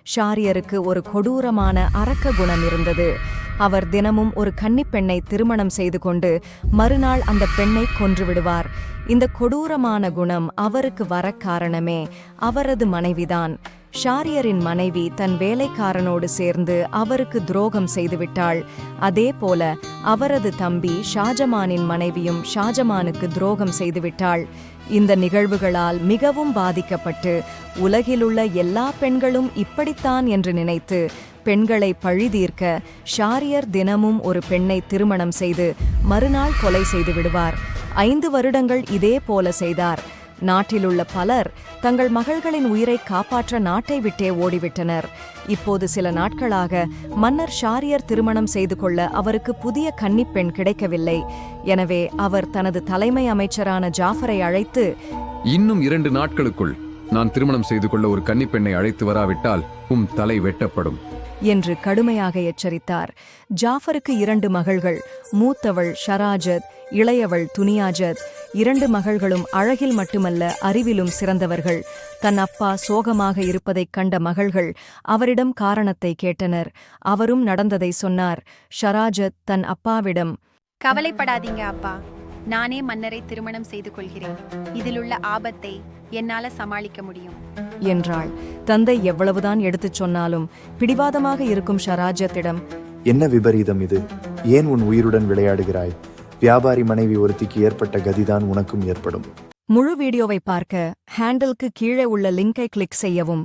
ஷாரியருக்கு ஒரு கொடூரமான அரக்க குணம் இருந்தது. அவர் தினமும் ஒரு கன்னிப்பெண்ணை திருமணம் செய்து கொண்டு மறுநாள் அந்த பெண்ணை கொன்றுவிடுவார். இந்த கொடூரமான குணம் அவருக்கு வர காரணமே அவரது மனைவிதான். ஷாரியரின் மனைவி தன் வேலைக்காரனோடு சேர்ந்து அவருக்கு துரோகம் செய்துவிட்டாள். அதே போல அவரது தம்பி ஷாஜமானின் மனைவியும் ஷாஜமானுக்கு துரோகம் செய்துவிட்டாள். இந்த நிகழ்வுகளால் மிகவும் பாதிக்கப்பட்டு உலகிலுள்ள எல்லா பெண்களும் இப்படித்தான் என்று நினைத்து பெண்களை பழிதீர்க்க ஷாரியர் தினமும் ஒரு பெண்ணை திருமணம் செய்து மறுநாள் கொலை செய்து விடுவார். 5 வருடங்கள் இதே போல செய்தார். நாட்டிலுள்ள பலர் தங்கள் மகள்களின் உயிரை காப்பாற்ற நாட்டை விட்டே ஓடிவிட்டனர். இப்போது சில நாட்களாக மன்னர் ஷாரியர் திருமணம் செய்து கொள்ள அவருக்கு புதிய கன்னிப்பெண் கிடைக்கவில்லை. எனவே அவர் தனது தலைமை அமைச்சரான ஜாஃபரை அழைத்து, இன்னும் 2 நாட்களுக்குள் நான் திருமணம் செய்து கொள்ள ஒரு கன்னிப்பெண்ணை அழைத்து வராவிட்டால் தலை வெட்டப்படும் என்று கடுமையாக எச்சரித்தார். ஜாஃபருக்கு 2 மகள்கள். மூத்தவள் ஷராஜத், இளையவள் துனியாஜத். 2 மகள்களும் அழகில் மட்டுமல்ல அறிவிலும் சிறந்தவர்கள். தன் அப்பா சோகமாக இருப்பதைக் கண்ட மகள்கள் அவரிடம் காரணத்தை கேட்டனர். அவரும் நடந்ததை சொன்னார். ஷராஜத் தன் அப்பாவிடம், கவலைப்படாதீங்க அப்பா, நானே மன்னரை திருமணம் செய்து கொள்கிறேன். இதிலுள்ள ஆபத்தை என்னால சமாளிக்க முடியும் என்றாள். தந்தை எவ்வளவுதான் எடுத்துச் சொன்னாலும் பிடிவாதமாக இருக்கும் ஷராஜத்திடம், என்ன விபரீதம் இது? ஏன் உன் உயிருடன் விளையாடுகிறாய்? வியாபாரி மனைவி ஒருத்திக்கு ஏற்பட்ட கதிதான் உனக்கும் ஏற்படும். முழு வீடியோவை பார்க்க ஹேண்டிலுக்கு கீழே உள்ள லிங்கை கிளிக் செய்யவும்.